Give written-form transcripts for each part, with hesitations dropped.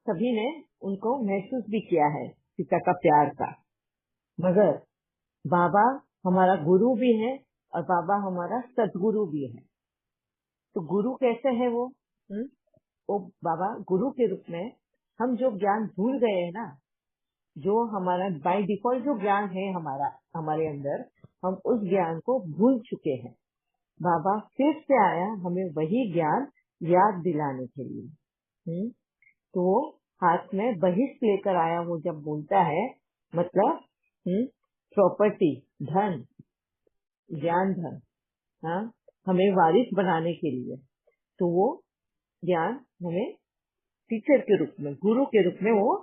सभी ने उनको महसूस भी किया है पिता का प्यार का। मगर बाबा हमारा गुरु भी है और बाबा हमारा सदगुरु भी है। तो गुरु कैसे है वो? वो बाबा गुरु के रूप में हम जो ज्ञान भूल गए हैं ना, जो हमारा बाय डिफॉल्ट जो ज्ञान है हमारे अंदर, हम उस ज्ञान को भूल चुके हैं। बाबा फिर से आया हमें वही ज्ञान याद दिलाने के लिए। तो वो हाथ में बहिष्ठ लेकर आया। वो जब बोलता है मतलब प्रॉपर्टी, धन, ज्ञान, धन, हाँ, हमें वारिस बनाने के लिए। तो वो ज्ञान हमें टीचर के रूप में, गुरु के रूप में वो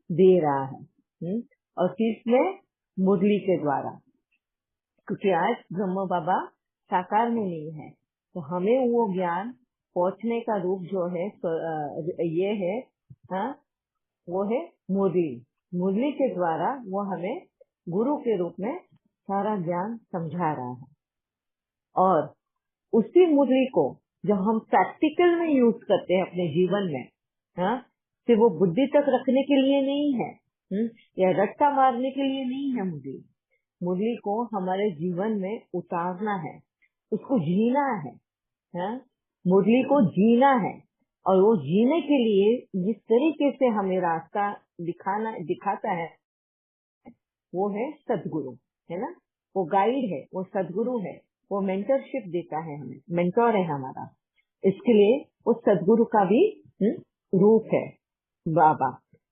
दे रहा है। और किसमें? मुरली के द्वारा। क्योंकि आज ब्रह्म बाबा साकार में नहीं है, तो हमें वो ज्ञान पहुंचने का रूप जो है ये है, हाँ, वो है मुरली। मुरली के द्वारा वो हमें गुरु के रूप में सारा ज्ञान समझा रहा है। और उसी मुरली को जब हम प्रैक्टिकल में यूज करते हैं अपने जीवन में, हाँ, सिर्फ वो बुद्धि तक रखने के लिए नहीं है, या रट्टा मारने के लिए नहीं है। मुरली को हमारे जीवन में उतारना है, उसको जीना है, हाँ? मुरली को जीना है। और वो जीने के लिए जिस तरीके से हमें रास्ता दिखाता है वो है सदगुरु, है ना। वो गाइड है, वो सदगुरु है, वो मेंटरशिप देता है हमें, मेंटोर है हमारा। इसके लिए उस सदगुरु का भी रूप है बाबा।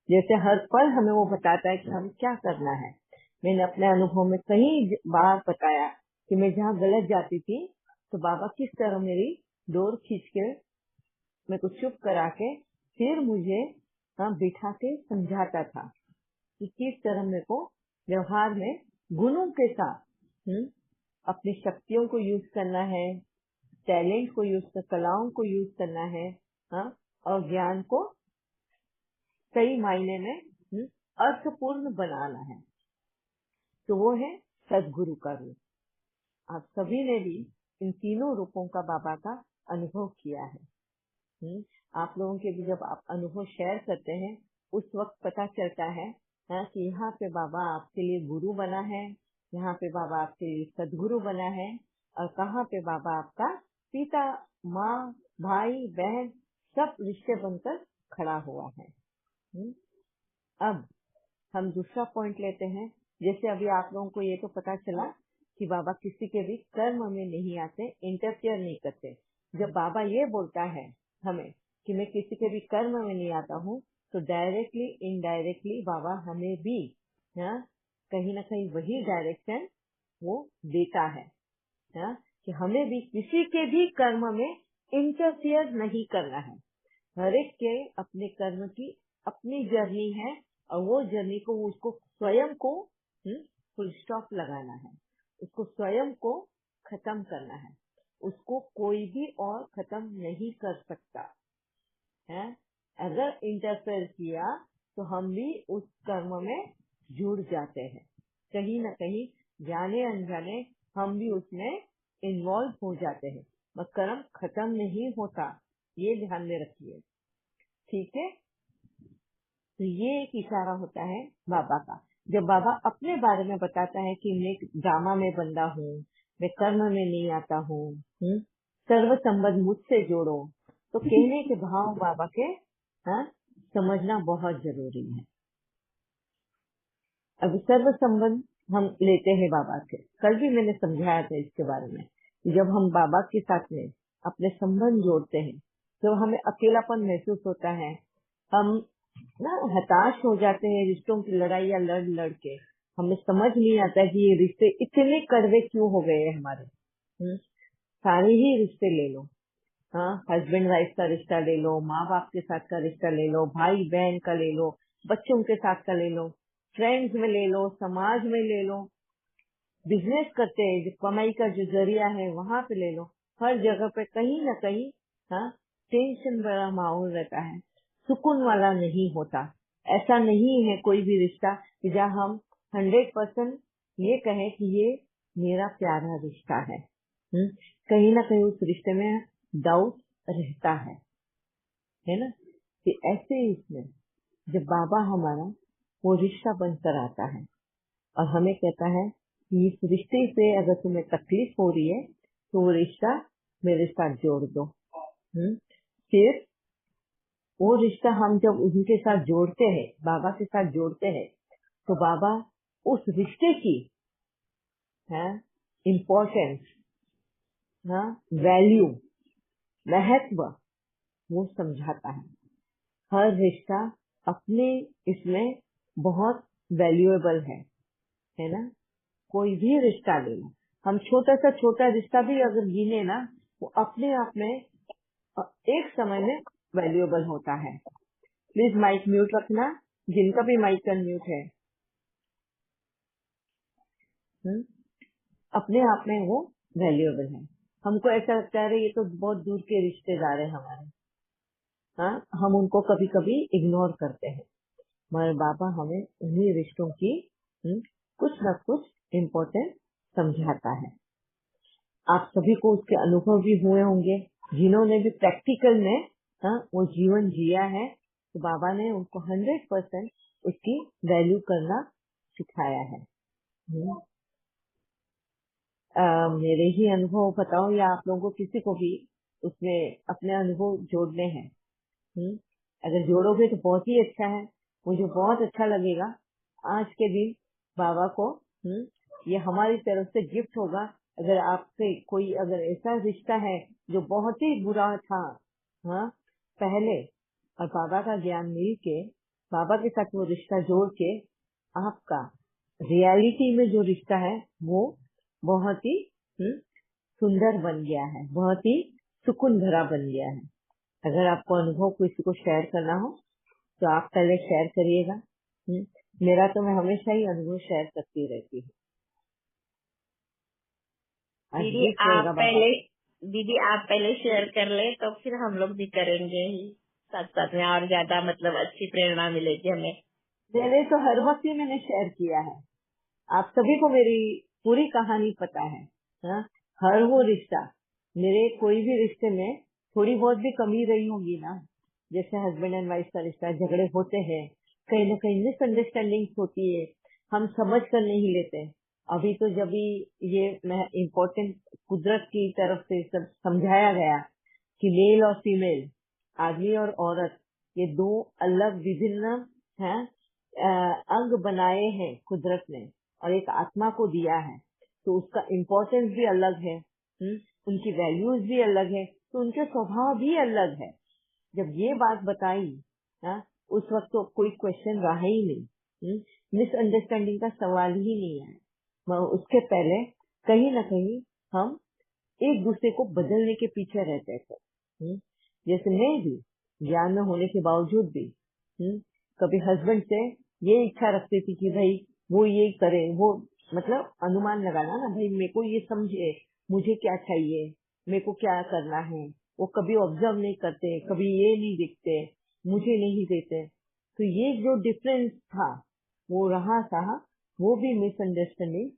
जैसे हर पल हमें वो बताता है कि हमें क्या करना है। मैंने अपने अनुभव में कई बार बताया कि मैं जहाँ गलत जाती थी तो बाबा किस तरह मेरी डोर खींच के मेरे को चुप करा के फिर मुझे बिठा के समझाता था कि किस तरह मेरे को व्यवहार में गुणों के साथ अपनी शक्तियों को यूज करना है, टैलेंट को कलाओं को यूज करना है, और ज्ञान को सही मायने में अर्थपूर्ण बनाना है। तो वो है सदगुरु का रूप। आप सभी ने भी इन तीनों रूपों का बाबा का अनुभव किया है। आप लोगों के भी जब आप अनुभव शेयर करते हैं उस वक्त पता चलता है कि यहाँ पे बाबा आपके लिए गुरु बना है, यहाँ पे बाबा आपके लिए सदगुरु बना है, और कहाँ पे बाबा आपका पिता, माँ, भाई, बहन सब रिश्ते बनकर खड़ा हुआ है। अब हम दूसरा पॉइंट लेते हैं। जैसे अभी आप लोगों को ये तो पता चला कि बाबा किसी के भी कर्म में नहीं आते, इंटरफेयर नहीं करते। जब बाबा ये बोलता है हमें कि मैं किसी के भी कर्म में नहीं आता हूँ, तो डायरेक्टली इनडायरेक्टली बाबा हमें भी कहीं ना कहीं वही डायरेक्शन वो देता है, कि हमें भी किसी के भी कर्म में इंटरफियर नहीं करना है। हर एक के अपने कर्म की अपनी जर्नी है, और वो जर्नी को उसको स्वयं को फुल स्टॉप लगाना है, उसको स्वयं को खत्म करना है। उसको कोई भी और खत्म नहीं कर सकता है। अगर इंटरफेयर किया तो हम भी उस कर्म में जुड़ जाते हैं, कहीं ना कहीं जाने अनजाने हम भी उसमें इन्वॉल्व हो जाते हैं, मगर कर्म खत्म नहीं होता, ये ध्यान में रखिए, ठीक है। तो ये एक इशारा होता है बाबा का। जब बाबा अपने बारे में बताता है कि मैं ड्रामा में बंदा हूँ, मैं कर्म में नहीं आता हूँ, सर्व संबंध मुझसे जोड़ो, तो कहने के भाव बाबा के समझना बहुत जरूरी है। अब सर्व संबंध हम लेते हैं बाबा से। कल भी मैंने समझाया था इसके बारे में। जब हम बाबा के साथ में अपने संबंध जोड़ते हैं तो हमें अकेलापन महसूस होता है, हम हताश हो जाते हैं, रिश्तों की लड़ाइयाँ लड़ के हमें समझ नहीं आता कि ये रिश्ते इतने कड़वे क्यों हो गए हैं हमारे। सारे ही रिश्ते ले लो, हस्बैंड वाइफ का रिश्ता ले लो, माँ बाप के साथ का रिश्ता ले लो, भाई बहन का ले लो, बच्चों के साथ का ले लो, फ्रेंड्स में ले लो, समाज में ले लो, बिजनेस करते हैं जो कमाई का जो जरिया है वहां पे ले लो। हर जगह पे कहीं ना कहीं टेंशन भरा माहौल रहता है, सुकून वाला नहीं होता। ऐसा नहीं है कोई भी रिश्ता जहाँ हम 100% ये कहें कि ये मेरा प्यारा रिश्ता है। कहीं ना कहीं उस रिश्ते में डाउट रहता है ना। कि ऐसे इसमें जब बाबा हमारा वो रिश्ता बनकर आता है और हमें कहता है कि इस रिश्ते से अगर तुम्हें तकलीफ हो रही है तो वो रिश्ता मेरे साथ जोड़ दो। फिर वो रिश्ता हम जब उनके साथ जोड़ते हैं, बाबा के साथ जोड़ते हैं, तो बाबा उस रिश्ते की इम्पोर्टेंस, वैल्यू, महत्व वो समझाता है। हर रिश्ता अपने इसमें बहुत वैल्यूएबल है ना। कोई भी रिश्ता ले लो, हम छोटा सा छोटा रिश्ता भी अगर गिने ना, वो अपने आप में एक समय में वैल्यूएबल होता है। प्लीज माइक म्यूट रखना, जिनका भी माइक अनम्यूट है। अपने आप में वो वैल्यूएबल है। हमको ऐसा लगता है ये तो बहुत दूर के रिश्तेदार है हमारे, हम उनको कभी कभी इग्नोर करते हैं, मगर बाबा हमें उन्हीं रिश्तों की कुछ न कुछ इम्पोर्टेंस समझाता है। आप सभी को उसके अनुभव भी हुए होंगे, जिन्होंने भी प्रैक्टिकल में वो जीवन जिया है, तो बाबा ने उनको 100% उसकी वैल्यू करना सिखाया है। मेरे ही अनुभव बताओ या आप लोगों को किसी को भी उसमें अपने अनुभव जोड़ने हैं। अगर जोड़ोगे तो बहुत ही अच्छा है, मुझे बहुत अच्छा लगेगा। आज के दिन बाबा को ये हमारी तरफ से गिफ्ट होगा। अगर आपसे कोई अगर ऐसा रिश्ता है जो बहुत ही बुरा था पहले, और बाबा का ज्ञान मिल के बाबा के साथ वो रिश्ता जोड़ के आपका रियलिटी में जो रिश्ता है वो बहुत ही सुंदर बन गया है, बहुत ही सुकून भरा बन गया है। अगर आपको अनुभव किसी को शेयर करना हो तो आप पहले शेयर करिएगा। मेरा तो मैं हमेशा ही अनुभव शेयर करती रहती हूँ। दीदी आप पहले शेयर कर ले तो फिर हम लोग भी करेंगे ही साथ साथ में, और ज्यादा मतलब अच्छी प्रेरणा मिलेगी हमें। मैंने तो हर वक्त ही मैंने शेयर किया है, आप सभी को मेरी पूरी कहानी पता है। हर वो रिश्ता, मेरे कोई भी रिश्ते में थोड़ी बहुत भी कमी रही होगी ना, जैसे हस्बैंड एंड वाइफ का रिश्ता, झगड़े होते हैं, कहीं न कहीं मिसअंडरस्टैंडिंग होती है, हम समझ कर नहीं लेते। अभी तो जब भी ये इम्पोर्टेंट कुदरत की तरफ से सब समझाया गया कि मेल और फीमेल, आदमी और औरत, ये दो अलग विभिन्न हैं अंग बनाए हैं कुदरत ने और एक आत्मा को दिया है, तो उसका इम्पोर्टेंस भी अलग है, उनकी वैल्यूज भी अलग है, तो उनके स्वभाव भी अलग है। जब ये बात बताई उस वक्त तो कोई क्वेश्चन रहा ही नहीं, मिसअंडरस्टैंडिंग का सवाल ही नहीं आया। उसके पहले कहीं ना कहीं हम एक दूसरे को बदलने के पीछे रहते थे। जैसे मैं भी ज्ञान में होने के बावजूद भी कभी हस्बैंड से ये इच्छा रखती थी कि भाई वो ये करे, वो मतलब अनुमान लगाना ना, भाई मेरे को ये समझे मुझे क्या चाहिए, मेरे को क्या करना है। वो कभी ऑब्जर्व नहीं करते, कभी ये नहीं देखते, मुझे नहीं देते। तो ये जो डिफरेंस था वो रहा था, वो भी मिसअंडरस्टैंडिंग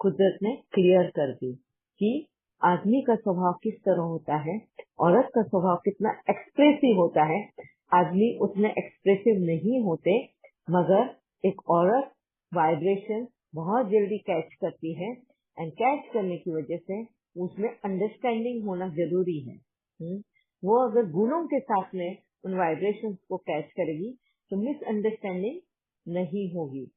कुदरत ने क्लियर कर दी कि आदमी का स्वभाव किस तरह होता है, औरत का स्वभाव कितना एक्सप्रेसिव होता है। आदमी उतने एक्सप्रेसिव नहीं होते, मगर एक औरत वाइब्रेशन बहुत जल्दी कैच करती है, एंड कैच करने की वजह से उसमें अंडरस्टैंडिंग होना जरूरी है। वो अगर गुणों के साथ में उन वाइब्रेशंस को कैच करेगी तो मिसअंडरस्टैंडिंग नहीं होगी।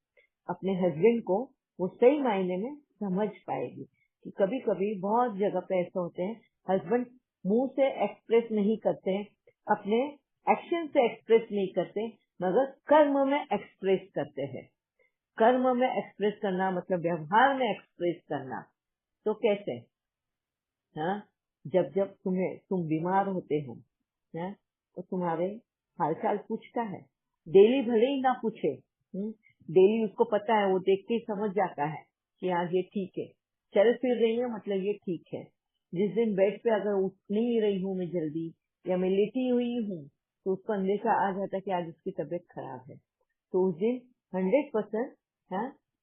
अपने हस्बैंड को वो सही मायने में समझ पाएगी कि कभी कभी बहुत जगह पे ऐसे होते हैं, हस्बैंड मुंह से एक्सप्रेस नहीं करते, अपने एक्शन से एक्सप्रेस नहीं करते, मगर कर्म में एक्सप्रेस करते हैं। कर्म में एक्सप्रेस करना मतलब व्यवहार में एक्सप्रेस करना। तो कैसे? जब जब तुम बीमार होते हो तो तुम्हारे हालचाल पूछता है, डेली भले ही ना पूछे, डेली उसको पता है, वो देख के समझ जाता है कि आज ये ठीक है, चल फिर रही है मतलब ये ठीक है। जिस दिन बेड पे अगर उठ नहीं रही हूँ मैं जल्दी, या मैं लेटी हुई हूँ, तो उसको अंदेशा आ जाता है कि आज उसकी तबीयत खराब है, तो उस दिन 100%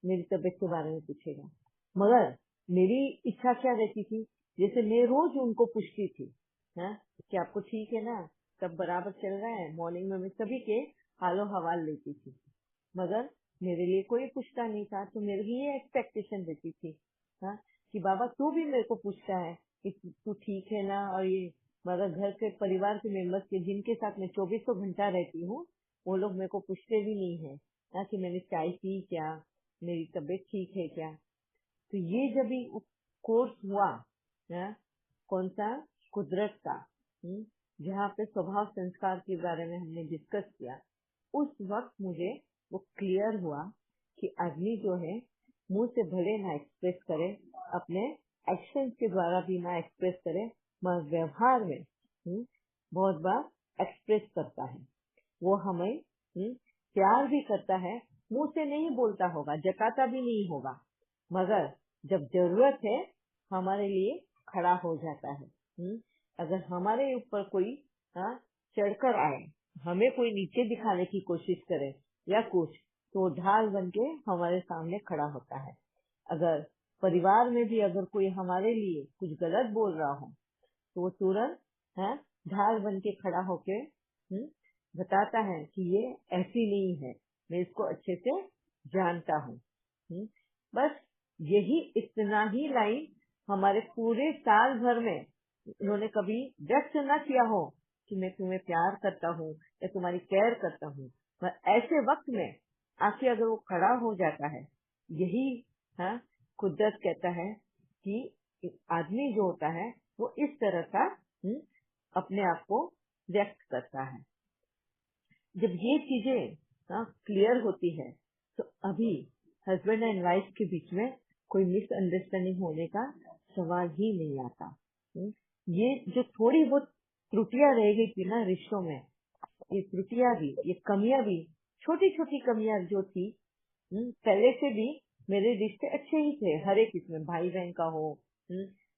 मेरी तबीयत के बारे में पूछेगा। मगर मेरी इच्छा क्या रहती थी, जैसे मैं रोज उनको पूछती थी कि आपको ठीक है ना, सब बराबर चल रहा है। मॉर्निंग में मैं सभी के हालो हवाल लेती थी, मगर मेरे लिए कोई पूछता नहीं था। तो मेरे लिए ये एक्सपेक्टेशन रहती थी हाँ कि बाबा तू भी मेरे को पूछता है कि तू ठीक है ना। और ये मगर घर के परिवार के मेंबर्स के जिनके साथ मैं 24 घंटा रहती हूँ वो लोग मेरे को पूछते भी नहीं है ना कि मैंने चाय पी क्या, मेरी तबीयत ठीक है क्या। तो ये जब भी कोर्स हुआ ना, कौन सा, कुदरत का, जहाँ पे स्वभाव संस्कार के बारे में हमने डिस्कस किया, उस वक्त मुझे वो क्लियर हुआ कि आदमी जो है मुंह से भले ना एक्सप्रेस करे, अपने एक्शन के द्वारा भी ना एक्सप्रेस करे, मगर व्यवहार में बहुत बार एक्सप्रेस करता है। वो हमें प्यार भी करता है, मुंह से नहीं बोलता होगा, जताता भी नहीं होगा, मगर जब जरूरत है हमारे लिए खड़ा हो जाता है। अगर हमारे ऊपर कोई चढ़कर आए, हमें कोई नीचे दिखाने की कोशिश करे या कुछ, तो ढाल बन के हमारे सामने खड़ा होता है। अगर परिवार में भी अगर कोई हमारे लिए कुछ गलत बोल रहा हो तो वो तुरंत ढाल बन के खड़ा होके बताता है कि ये ऐसी नहीं है, मैं इसको अच्छे से जानता हूँ। बस यही इतना ही लाइन हमारे पूरे साल भर में उन्होंने कभी व्यक्त न किया हो कि मैं तुम्हें प्यार करता हूँ या तुम्हारी केयर करता हूँ, पर ऐसे वक्त में आके अगर वो खड़ा हो जाता है, यही कुदरत कहता है कि आदमी जो होता है वो इस तरह का अपने आप को व्यक्त करता है। जब ये चीजें क्लियर होती है तो अभी हस्बैंड एंड वाइफ के बीच में कोई मिसअंडरस्टैंडिंग होने का सवाल ही नहीं आता। ये जो थोड़ी बहुत त्रुटियां रह गई थी ना रिश्तों में, ये त्रुटियां भी, ये कमियां भी, छोटी छोटी कमियां जो थी, पहले से भी मेरे रिश्ते अच्छे ही थे, हर एक इसमें, भाई बहन का हो,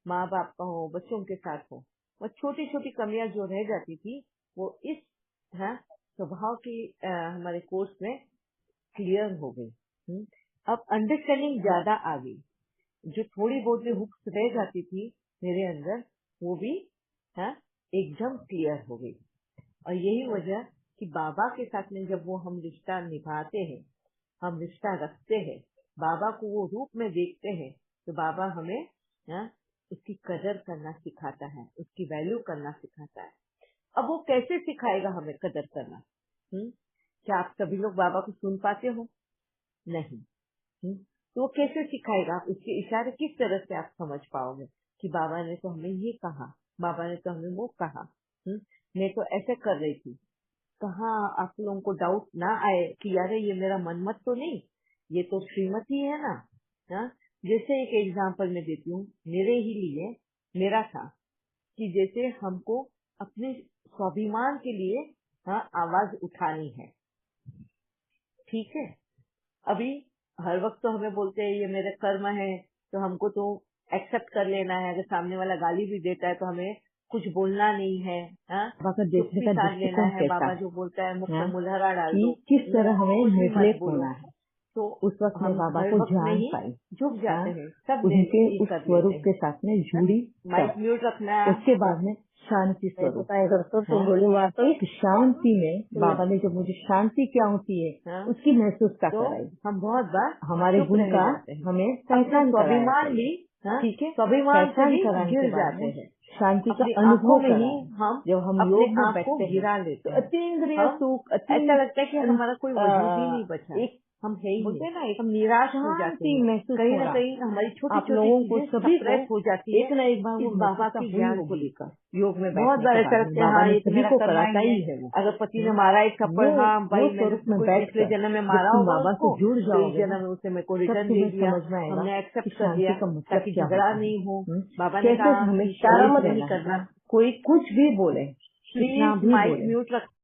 माँ बाप का हो, बच्चों के साथ हो, वो छोटी छोटी कमियां जो रह जाती थी वो इस स्वभाव की हमारे कोर्स में क्लियर हो गई। अब अंडरस्टैंडिंग ज्यादा आ गई, जो थोड़ी बहुत जो हुक्स रह जाती थी मेरे अंदर वो भी एकदम क्लियर हो गई। और यही वजह कि बाबा के साथ में जब वो हम रिश्ता निभाते हैं, हम रिश्ता रखते हैं, बाबा को वो रूप में देखते हैं, तो बाबा हमें उसकी कदर करना सिखाता है, उसकी वैल्यू करना सिखाता है। अब वो कैसे सिखाएगा हमें कदर करना? क्या आप सभी लोग बाबा को सुन पाते हो? नहीं। तो वो कैसे सिखाएगा? उसके इशारे किस तरह से आप समझ पाओगे कि बाबा ने तो हमें ये कहा, बाबा ने तो हमें वो कहा, मैं तो ऐसे कर रही थी। कहाँ आप लोगों को डाउट ना आए कि यार ये मेरा मनमत तो नहीं, ये तो श्रीमती है ना। जैसे एक एग्जांपल मैं देती हूँ, मेरे ही लिए मेरा था कि जैसे हमको अपने स्वाभिमान के लिए आवाज उठानी है, ठीक है। अभी हर वक्त तो हमें बोलते हैं ये मेरे कर्म है तो हमको तो एक्सेप्ट कर लेना है, अगर सामने वाला गाली भी देता है तो हमें कुछ बोलना नहीं है, बाबा देखने का लेना है, बाबा जो बोलता है मुख में मुलहरा डाल दो, किस तरह हमें निर्लेप होना है। तो उस वक्त में बाबा को जान पाई, झुक जाते हैं सब, उनके उस स्वरूप के साथ में जुड़ी। माइक म्यूट रखना, उसके बाद में शांति स्वरूप, शांति में बाबा ने जब मुझे शांति क्या होती है उसकी महसूस कराई। हम बहुत बार हमारे गुण का हमें पहचान स्वाभिमान भी, ठीक है, स्वाभिमान पहचान कराने गिर के बाद जाते हैं, शांति का अनुभव में ही हम जब हम अपने योग में आप को बैठते गिरा हैं लेते तो हैं, अतीन्द्रिय सुख, ऐसा लगता है कि हमारा कोई वजूद ही नहीं बचा, एक हम है ही बोलते हैं ना, हम निराश हो जाते हैं, महसूस कहीं हो ना रहा। कहीं हमारी छोटी आप छोटी लोगों को चीजें सभी सप्रेस हो जाती है एक ना एक बार वो इस बाबा महसूस के हुई ज्ञान को होगी। लेकर। योग में बहुत बैठने बार के ऐसा बाद लगता है बाबा हाँ ने ये तो सभी मेरा को करना कराता ही ही है, है। वो अगर पति ने मारा एक थप्पड़, हाँ भाई मैंने स्वरूप में कोई बैठ पिछले जन्म में मारा तुम होगा बाबा उसको, से जुड़ तो इस जाओगे जन्म में उसने मेरे को तब रिटर्न दे तुम्हें दिया, समझ में आएगा हमने कि एक्सेप्ट कर शांति दिया का मतलब ताकि क्या झगड़ा होता है। नहीं हो। बाबा ने कैसे कहा हमें शरारत शरीफ नहीं रहना है, करना। कोई कुछ भी बोले, कितना प्लीज भी माइक बोले, म्यूट रख